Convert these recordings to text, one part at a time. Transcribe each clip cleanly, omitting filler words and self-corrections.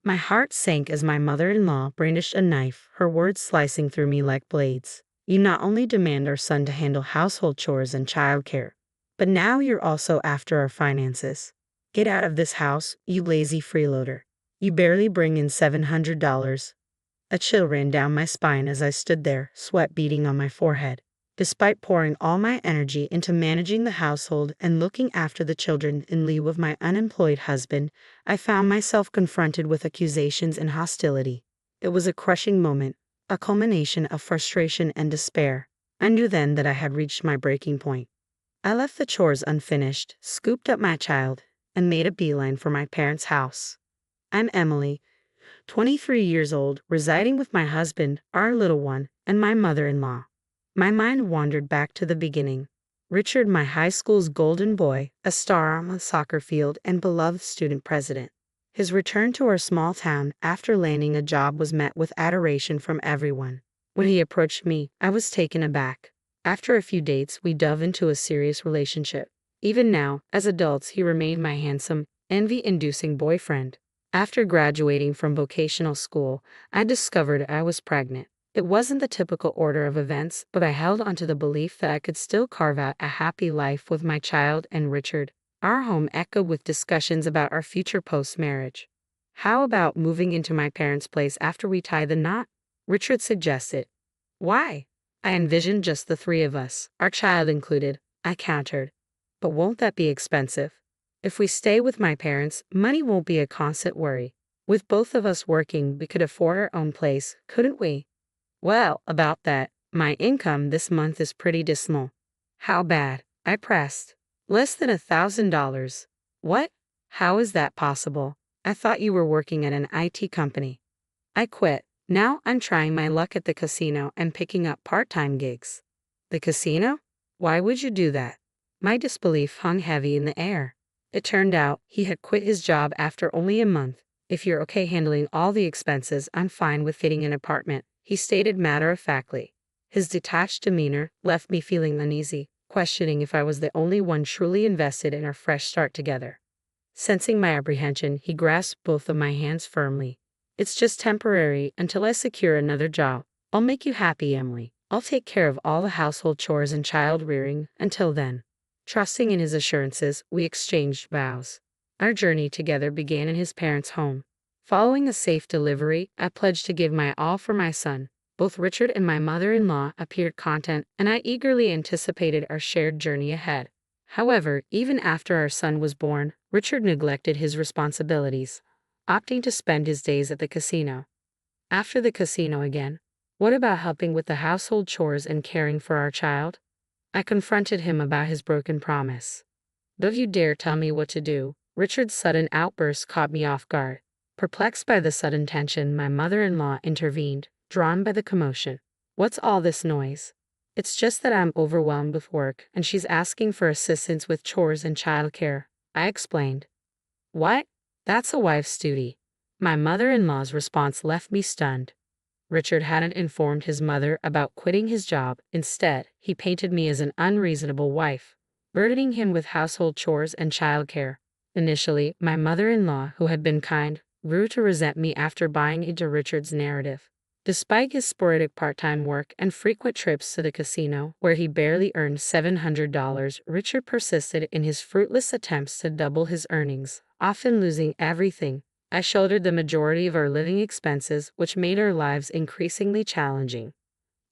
My heart sank as my mother-in-law brandished a knife, her words slicing through me like blades. You not only demand our son to handle household chores and childcare, but now you're also after our finances. Get out of this house, you lazy freeloader. You barely bring in $700. A chill ran down my spine as I stood there, sweat beading on my forehead. Despite pouring all my energy into managing the household and looking after the children in lieu of my unemployed husband, I found myself confronted with accusations and hostility. It was a crushing moment, a culmination of frustration and despair. I knew then that I had reached my breaking point. I left the chores unfinished, scooped up my child, and made a beeline for my parents' house. I'm Emily, 23 years old, residing with my husband, our little one, and my mother-in-law. My mind wandered back to the beginning. Richard, my high school's golden boy, a star on the soccer field and beloved student president. His return to our small town after landing a job was met with adoration from everyone. When he approached me, I was taken aback. After a few dates, we dove into a serious relationship. Even now, as adults, he remained my handsome, envy-inducing boyfriend. After graduating from vocational school, I discovered I was pregnant. It wasn't the typical order of events, but I held onto the belief that I could still carve out a happy life with my child and Richard. Our home echoed with discussions about our future post-marriage. How about moving into my parents' place after we tie the knot? Richard suggested. Why? I envisioned just the three of us, our child included, I countered. But won't that be expensive? If we stay with my parents, money won't be a constant worry. With both of us working, we could afford our own place, couldn't we? Well, about that, my income this month is pretty dismal. How bad? I pressed. Less than $1,000. What? How is that possible? I thought you were working at an IT company. I quit. Now I'm trying my luck at the casino and picking up part-time gigs. The casino? Why would you do that? My disbelief hung heavy in the air. It turned out he had quit his job after only a month. If you're okay handling all the expenses, I'm fine with getting an apartment, he stated matter-of-factly. His detached demeanor left me feeling uneasy, questioning if I was the only one truly invested in our fresh start together. Sensing my apprehension, he grasped both of my hands firmly. It's just temporary until I secure another job. I'll make you happy, Emily. I'll take care of all the household chores and child rearing until then. Trusting in his assurances, we exchanged vows. Our journey together began in his parents' home. Following a safe delivery, I pledged to give my all for my son. Both Richard and my mother-in-law appeared content, and I eagerly anticipated our shared journey ahead. However, even after our son was born, Richard neglected his responsibilities, opting to spend his days at the casino. After the casino again, what about helping with the household chores and caring for our child? I confronted him about his broken promise. Don't you dare tell me what to do. Richard's sudden outburst caught me off guard. Perplexed by the sudden tension, my mother-in-law intervened, drawn by the commotion. What's all this noise? It's just that I'm overwhelmed with work, and she's asking for assistance with chores and childcare, I explained. What? That's a wife's duty. My mother-in-law's response left me stunned. Richard hadn't informed his mother about quitting his job. Instead, he painted me as an unreasonable wife, burdening him with household chores and childcare. Initially, my mother-in-law, who had been kind, grew to resent me after buying into Richard's narrative. Despite his sporadic part-time work and frequent trips to the casino, where he barely earned $700, Richard persisted in his fruitless attempts to double his earnings, often losing everything. I shouldered the majority of our living expenses, which made our lives increasingly challenging.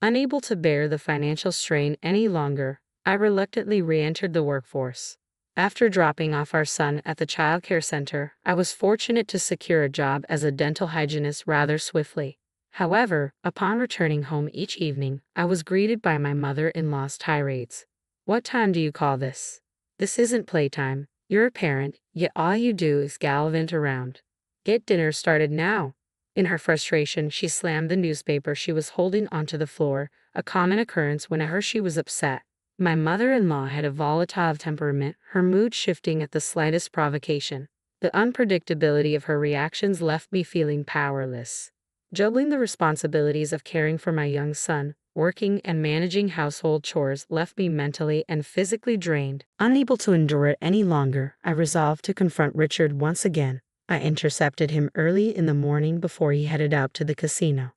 Unable to bear the financial strain any longer, I reluctantly re-entered the workforce. After dropping off our son at the childcare center, I was fortunate to secure a job as a dental hygienist rather swiftly. However, upon returning home each evening, I was greeted by my mother-in-law's tirades. What time do you call this? This isn't playtime. You're a parent, yet all you do is gallivant around. Get dinner started now. In her frustration, she slammed the newspaper she was holding onto the floor, a common occurrence whenever she was upset. My mother-in-law had a volatile temperament, her mood shifting at the slightest provocation. The unpredictability of her reactions left me feeling powerless. Juggling the responsibilities of caring for my young son, working and managing household chores left me mentally and physically drained. Unable to endure it any longer, I resolved to confront Richard once again. I intercepted him early in the morning before he headed out to the casino.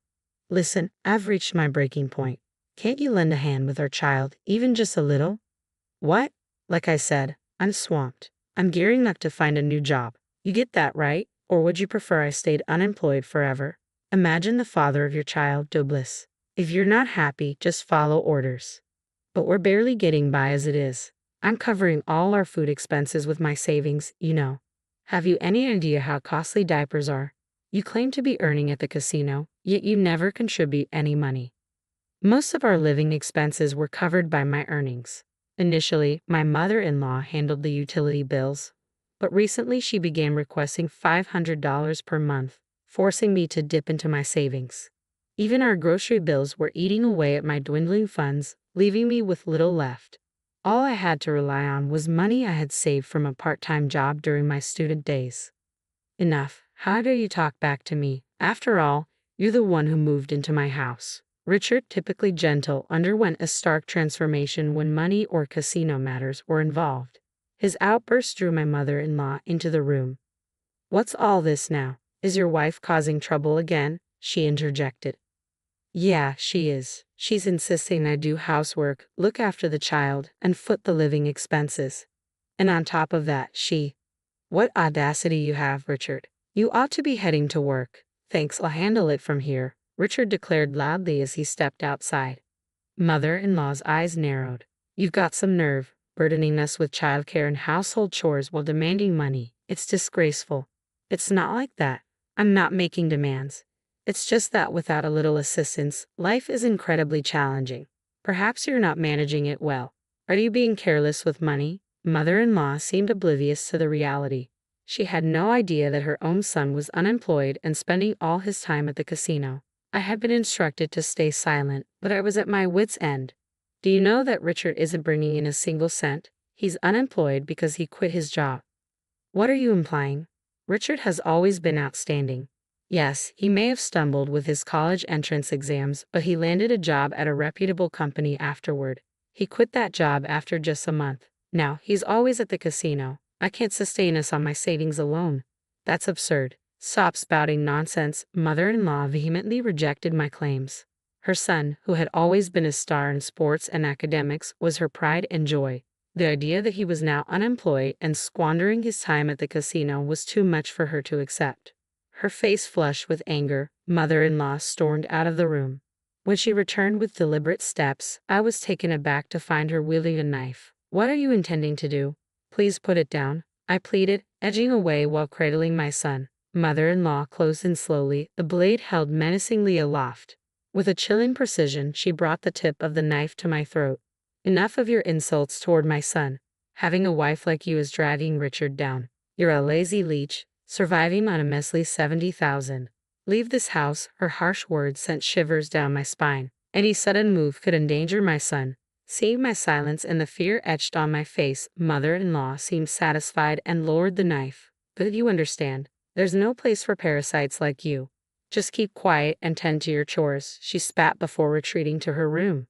Listen, I've reached my breaking point. Can't you lend a hand with our child, even just a little? What? Like I said, I'm swamped. I'm gearing up to find a new job. You get that, right? Or would you prefer I stayed unemployed forever? Imagine the father of your child, Douglas. If you're not happy, just follow orders. But we're barely getting by as it is. I'm covering all our food expenses with my savings, you know. Have you any idea how costly diapers are? You claim to be earning at the casino, yet you never contribute any money. Most of our living expenses were covered by my earnings. Initially, my mother-in-law handled the utility bills, but recently she began requesting $500 per month, forcing me to dip into my savings. Even our grocery bills were eating away at my dwindling funds, leaving me with little left. All I had to rely on was money I had saved from a part-time job during my student days. Enough. How dare you talk back to me? After all, you're the one who moved into my house. Richard, typically gentle, underwent a stark transformation when money or casino matters were involved. His outburst drew my mother-in-law into the room. What's all this now? Is your wife causing trouble again? She interjected. Yeah, she is. She's insisting I do housework, look after the child, and foot the living expenses. And on top of that, What audacity you have, Richard. You ought to be heading to work. Thanks, I'll handle it from here, Richard declared loudly as he stepped outside. Mother-in-law's eyes narrowed. You've got some nerve, burdening us with childcare and household chores while demanding money. It's disgraceful. It's not like that. I'm not making demands. It's just that without a little assistance, life is incredibly challenging. Perhaps you're not managing it well. Are you being careless with money? Mother-in-law seemed oblivious to the reality. She had no idea that her own son was unemployed and spending all his time at the casino. I had been instructed to stay silent, but I was at my wits' end. Do you know that Richard isn't bringing in a single cent? He's unemployed because he quit his job. What are you implying? Richard has always been outstanding. Yes, he may have stumbled with his college entrance exams, but he landed a job at a reputable company afterward. He quit that job after just a month. Now, he's always at the casino. I can't sustain us on my savings alone. That's absurd. Stop spouting nonsense. Mother-in-law vehemently rejected my claims. Her son, who had always been a star in sports and academics, was her pride and joy. The idea that he was now unemployed and squandering his time at the casino was too much for her to accept. Her face flushed with anger, mother-in-law stormed out of the room. When she returned with deliberate steps, I was taken aback to find her wielding a knife. What are you intending to do? Please put it down, I pleaded, edging away while cradling my son. Mother-in-law closed in slowly, the blade held menacingly aloft. With a chilling precision, she brought the tip of the knife to my throat. Enough of your insults toward my son. Having a wife like you is dragging Richard down. You're a lazy leech, surviving on a measly 70,000. Leave this house. Her harsh words sent shivers down my spine. Any sudden move could endanger my son. Seeing my silence and the fear etched on my face, mother-in-law seemed satisfied and lowered the knife. But you understand, there's no place for parasites like you. Just keep quiet and tend to your chores, she spat before retreating to her room.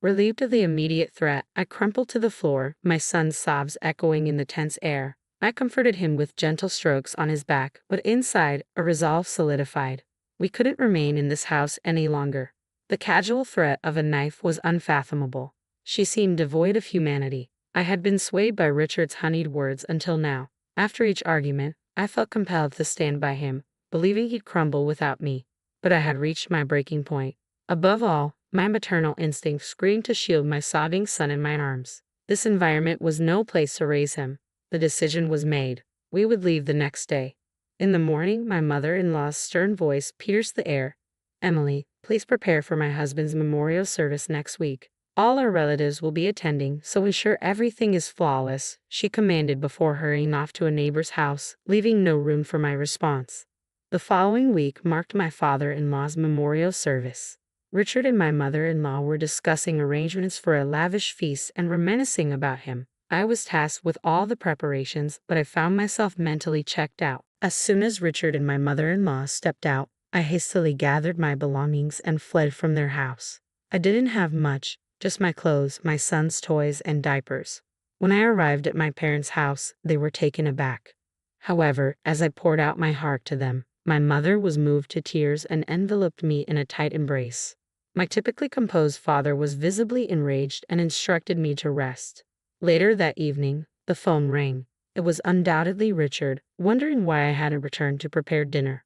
Relieved of the immediate threat, I crumpled to the floor, my son's sobs echoing in the tense air. I comforted him with gentle strokes on his back, but inside, a resolve solidified. We couldn't remain in this house any longer. The casual threat of a knife was unfathomable. She seemed devoid of humanity. I had been swayed by Richard's honeyed words until now. After each argument, I felt compelled to stand by him, believing he'd crumble without me. But I had reached my breaking point. Above all, my maternal instinct screamed to shield my sobbing son in my arms. This environment was no place to raise him. The decision was made. We would leave the next day. In the morning, my mother-in-law's stern voice pierced the air. Emily, please prepare for my husband's memorial service next week. All our relatives will be attending, so ensure everything is flawless, she commanded before hurrying off to a neighbor's house, leaving no room for my response. The following week marked my father-in-law's memorial service. Richard and my mother-in-law were discussing arrangements for a lavish feast and reminiscing about him. I was tasked with all the preparations, but I found myself mentally checked out. As soon as Richard and my mother-in-law stepped out, I hastily gathered my belongings and fled from their house. I didn't have much, just my clothes, my son's toys, and diapers. When I arrived at my parents' house, they were taken aback. However, as I poured out my heart to them, my mother was moved to tears and enveloped me in a tight embrace. My typically composed father was visibly enraged and instructed me to rest. Later that evening, the phone rang. It was undoubtedly Richard, wondering why I hadn't returned to prepare dinner.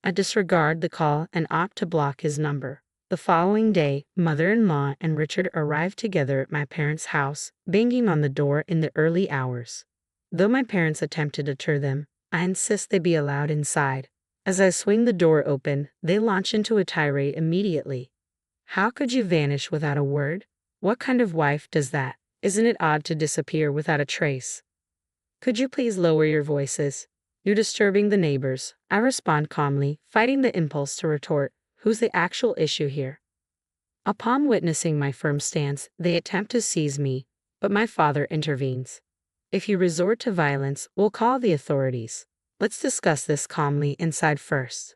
I disregard the call and opt to block his number. The following day, mother-in-law and Richard arrived together at my parents' house, banging on the door in the early hours. Though my parents attempted to deter them, I insist they be allowed inside. As I swing the door open, they launch into a tirade immediately. How could you vanish without a word? What kind of wife does that? Isn't it odd to disappear without a trace? Could you please lower your voices? You're disturbing the neighbors. I respond calmly, fighting the impulse to retort, who's the actual issue here? Upon witnessing my firm stance, they attempt to seize me, but my father intervenes. If you resort to violence, we'll call the authorities. Let's discuss this calmly inside first.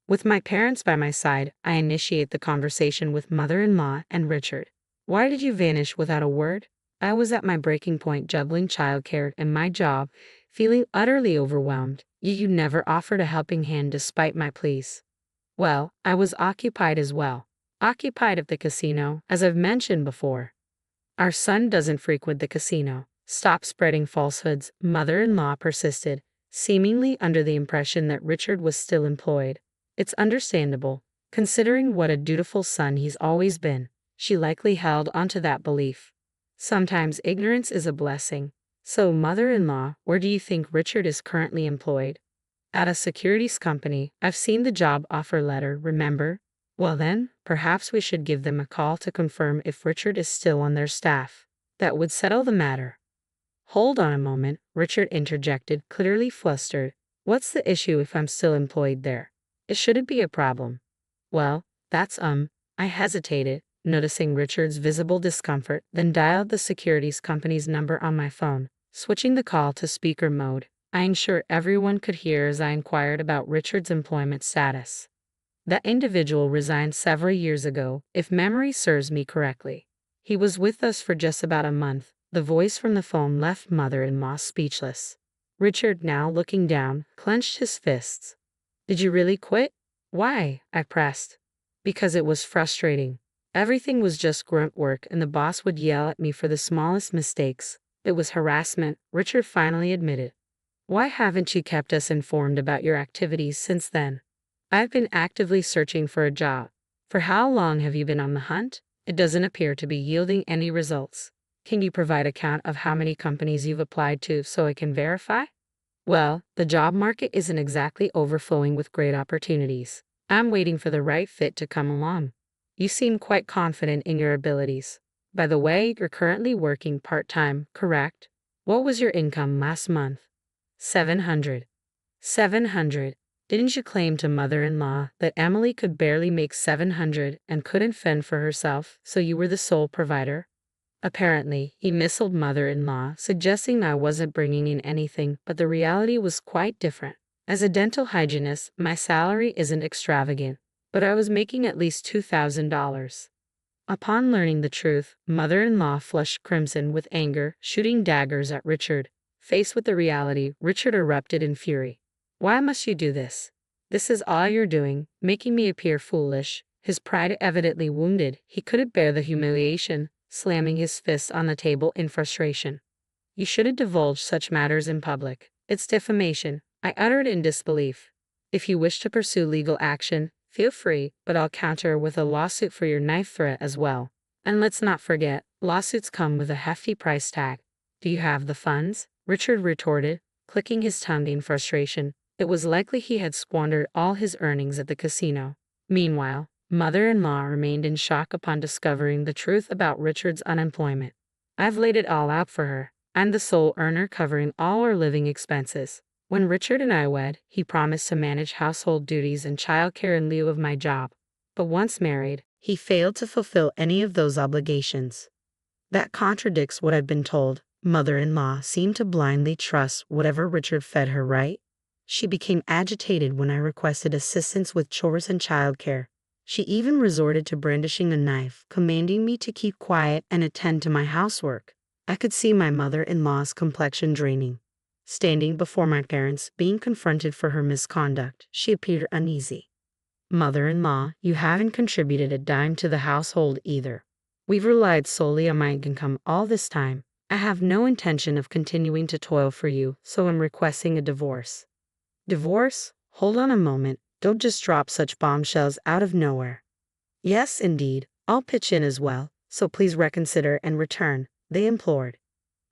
With my parents by my side, I initiate the conversation with mother-in-law and Richard. Why did you vanish without a word? I was at my breaking point juggling childcare and my job, feeling utterly overwhelmed. You never offered a helping hand despite my pleas. Well, I was occupied as well. Occupied at the casino, as I've mentioned before. Our son doesn't frequent the casino. Stop spreading falsehoods, mother-in-law persisted, seemingly under the impression that Richard was still employed. It's understandable, considering what a dutiful son he's always been. She likely held onto that belief. Sometimes ignorance is a blessing. So, mother-in-law, where do you think Richard is currently employed? At a securities company. I've seen the job offer letter, remember? Well then, perhaps we should give them a call to confirm if Richard is still on their staff. That would settle the matter. Hold on a moment, Richard interjected, clearly flustered. What's the issue if I'm still employed there? It shouldn't be a problem. Well, that's I hesitated, noticing Richard's visible discomfort, then dialed the securities company's number on my phone, switching the call to speaker mode. I ensured everyone could hear as I inquired about Richard's employment status. That individual resigned several years ago, if memory serves me correctly. He was with us for just about a month. The voice from the phone left mother-in-law speechless. Richard, now looking down, clenched his fists. Did you really quit? Why? I pressed. Because it was frustrating. Everything was just grunt work and the boss would yell at me for the smallest mistakes. It was harassment, Richard finally admitted. Why haven't you kept us informed about your activities since then? I've been actively searching for a job. For how long have you been on the hunt? It doesn't appear to be yielding any results. Can you provide a count of how many companies you've applied to so I can verify? Well, the job market isn't exactly overflowing with great opportunities. I'm waiting for the right fit to come along. You seem quite confident in your abilities. By the way, you're currently working part-time, correct? What was your income last month? 700. 700. Didn't you claim to mother-in-law that Emily could barely make 700 and couldn't fend for herself, so you were the sole provider? Apparently, he missiled mother-in-law, suggesting I wasn't bringing in anything, but the reality was quite different. As a dental hygienist, my salary isn't extravagant, but I was making at least $2,000. Upon learning the truth, mother-in-law flushed crimson with anger, shooting daggers at Richard. Faced with the reality, Richard erupted in fury. Why must you do this? This is all you're doing, making me appear foolish. His pride evidently wounded, he couldn't bear the humiliation, slamming his fists on the table in frustration. You shouldn't divulge such matters in public. It's defamation, I uttered in disbelief. If you wish to pursue legal action, feel free, but I'll counter with a lawsuit for your knife threat as well. And let's not forget, lawsuits come with a hefty price tag. Do you have the funds? Richard retorted, clicking his tongue in frustration. It was likely he had squandered all his earnings at the casino. Meanwhile, mother-in-law remained in shock upon discovering the truth about Richard's unemployment. I've laid it all out for her. I'm the sole earner covering all our living expenses. When Richard and I wed, he promised to manage household duties and childcare in lieu of my job. But once married, he failed to fulfill any of those obligations. That contradicts what I've been told. Mother-in-law seemed to blindly trust whatever Richard fed her, right? She became agitated when I requested assistance with chores and childcare. She even resorted to brandishing a knife, commanding me to keep quiet and attend to my housework. I could see my mother-in-law's complexion draining. Standing before my parents, being confronted for her misconduct, she appeared uneasy. Mother-in-law, you haven't contributed a dime to the household either. We've relied solely on my income all this time. I have no intention of continuing to toil for you, so I'm requesting a divorce. Divorce? Hold on a moment. Don't just drop such bombshells out of nowhere. Yes, indeed. I'll pitch in as well, so please reconsider and return, they implored.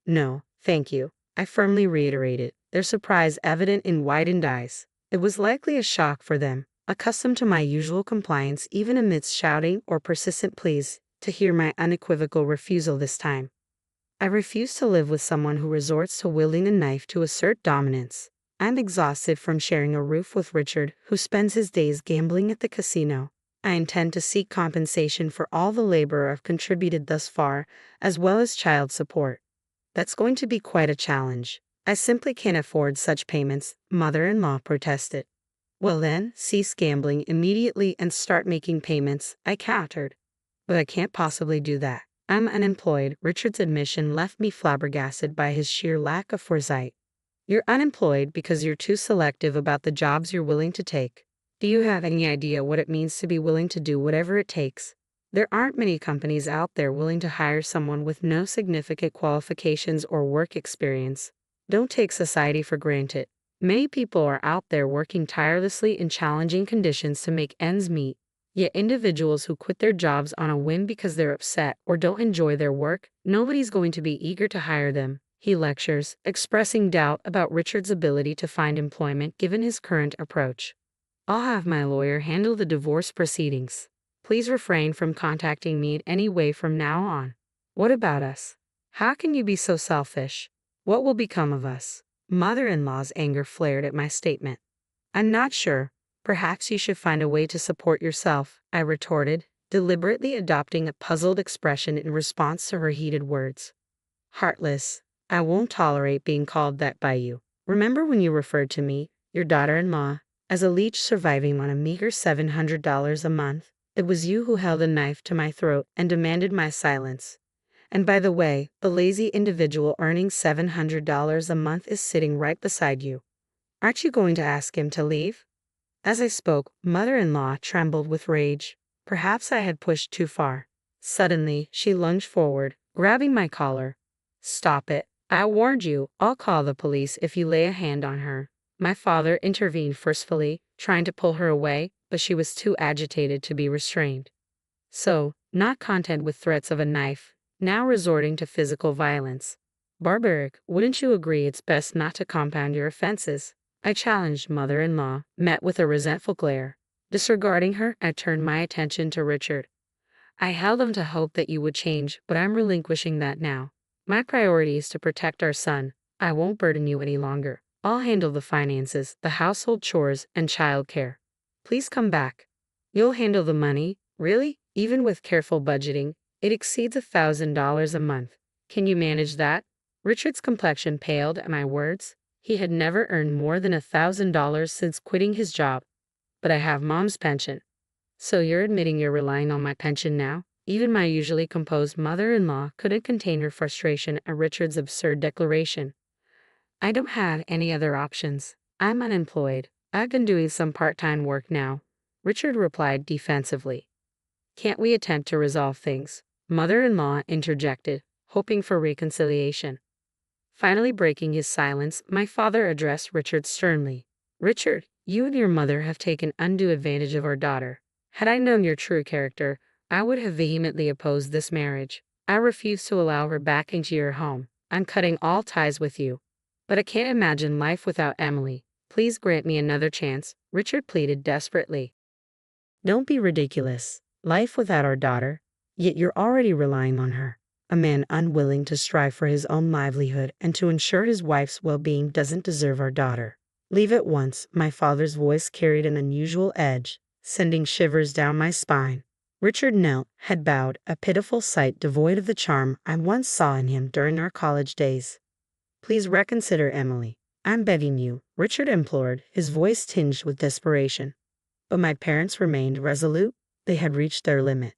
No, thank you, I firmly reiterated, their surprise evident in widened eyes. It was likely a shock for them, accustomed to my usual compliance even amidst shouting or persistent pleas, to hear my unequivocal refusal this time. I refuse to live with someone who resorts to wielding a knife to assert dominance. I'm exhausted from sharing a roof with Richard, who spends his days gambling at the casino. I intend to seek compensation for all the labor I've contributed thus far, as well as child support. That's going to be quite a challenge. I simply can't afford such payments, mother-in-law protested. Well then, cease gambling immediately and start making payments, I countered. But I can't possibly do that. I'm unemployed. Richard's admission left me flabbergasted by his sheer lack of foresight. You're unemployed because you're too selective about the jobs you're willing to take. Do you have any idea what it means to be willing to do whatever it takes? There aren't many companies out there willing to hire someone with no significant qualifications or work experience. Don't take society for granted. Many people are out there working tirelessly in challenging conditions to make ends meet. Yet individuals who quit their jobs on a whim because they're upset or don't enjoy their work, nobody's going to be eager to hire them, he lectures, expressing doubt about Richard's ability to find employment given his current approach. I'll have my lawyer handle the divorce proceedings. Please refrain from contacting me in any way from now on. What about us? How can you be so selfish? What will become of us? Mother-in-law's anger flared at my statement. I'm not sure. Perhaps you should find a way to support yourself, I retorted, deliberately adopting a puzzled expression in response to her heated words. Heartless. I won't tolerate being called that by you. Remember when you referred to me, your daughter-in-law, as a leech surviving on a meager $700 a month? It was you who held a knife to my throat and demanded my silence. And by the way, the lazy individual earning $700 a month is sitting right beside you. Aren't you going to ask him to leave? As I spoke, mother-in-law trembled with rage. Perhaps I had pushed too far. Suddenly, she lunged forward, grabbing my collar. Stop it. I warned you. I'll call the police if you lay a hand on her. My father intervened forcefully, trying to pull her away, but she was too agitated to be restrained. So, not content with threats of a knife, now resorting to physical violence. Barbaric, wouldn't you agree it's best not to compound your offenses? I challenged mother-in-law, met with a resentful glare. Disregarding her, I turned my attention to Richard. I held him to hope that you would change, but I'm relinquishing that now. My priority is to protect our son. I won't burden you any longer. I'll handle the finances, the household chores, and childcare. Please come back. You'll handle the money? Really? Even with careful budgeting, it exceeds $1,000 a month. Can you manage that? Richard's complexion paled at my words. He had never earned more than $1,000 since quitting his job. But I have mom's pension. So you're admitting you're relying on my pension now? Even my usually composed mother-in-law couldn't contain her frustration at Richard's absurd declaration. I don't have any other options. I'm unemployed. I've been doing some part-time work now, Richard replied defensively. Can't we attempt to resolve things? Mother-in-law interjected, hoping for reconciliation. Finally breaking his silence, my father addressed Richard sternly. Richard, you and your mother have taken undue advantage of our daughter. Had I known your true character, I would have vehemently opposed this marriage. I refuse to allow her back into your home. I'm cutting all ties with you. But I can't imagine life without Emily. Please grant me another chance, Richard pleaded desperately. Don't be ridiculous. Life without our daughter? Yet you're already relying on her. A man unwilling to strive for his own livelihood and to ensure his wife's well-being doesn't deserve our daughter. Leave at once. My father's voice carried an unusual edge, sending shivers down my spine. Richard knelt, head bowed, a pitiful sight devoid of the charm I once saw in him during our college days. Please reconsider, Emily. I'm begging you, Richard implored, his voice tinged with desperation. But my parents remained resolute. They had reached their limit.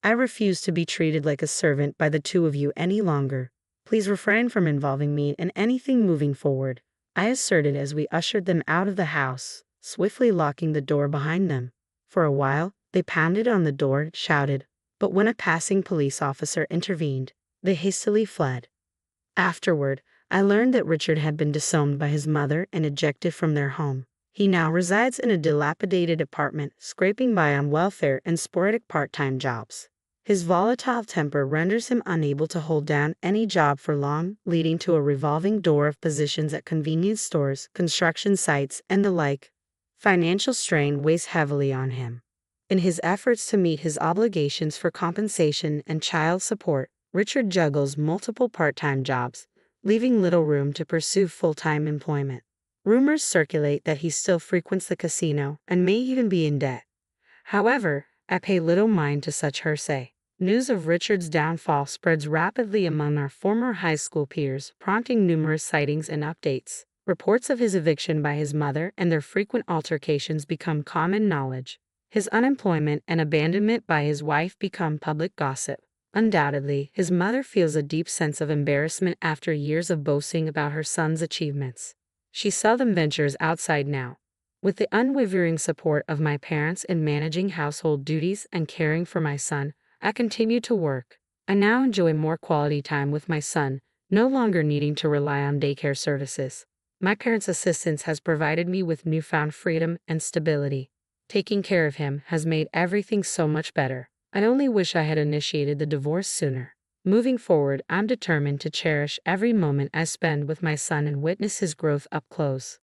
I refuse to be treated like a servant by the two of you any longer. Please refrain from involving me in anything moving forward. I asserted as we ushered them out of the house, swiftly locking the door behind them. For a while, they pounded on the door and shouted, but when a passing police officer intervened, they hastily fled. Afterward, I learned that Richard had been disowned by his mother and ejected from their home. He now resides in a dilapidated apartment, scraping by on welfare and sporadic part-time jobs. His volatile temper renders him unable to hold down any job for long, leading to a revolving door of positions at convenience stores, construction sites, and the like. Financial strain weighs heavily on him. In his efforts to meet his obligations for compensation and child support, Richard juggles multiple part-time jobs, leaving little room to pursue full-time employment. Rumors circulate that he still frequents the casino and may even be in debt. However, I pay little mind to such hearsay. News of Richard's downfall spreads rapidly among our former high school peers, prompting numerous sightings and updates. Reports of his eviction by his mother and their frequent altercations become common knowledge. His unemployment and abandonment by his wife become public gossip. Undoubtedly, his mother feels a deep sense of embarrassment after years of boasting about her son's achievements. She seldom ventures outside now. With the unwavering support of my parents in managing household duties and caring for my son, I continue to work. I now enjoy more quality time with my son, no longer needing to rely on daycare services. My parents' assistance has provided me with newfound freedom and stability. Taking care of him has made everything so much better. I only wish I had initiated the divorce sooner. Moving forward, I'm determined to cherish every moment I spend with my son and witness his growth up close.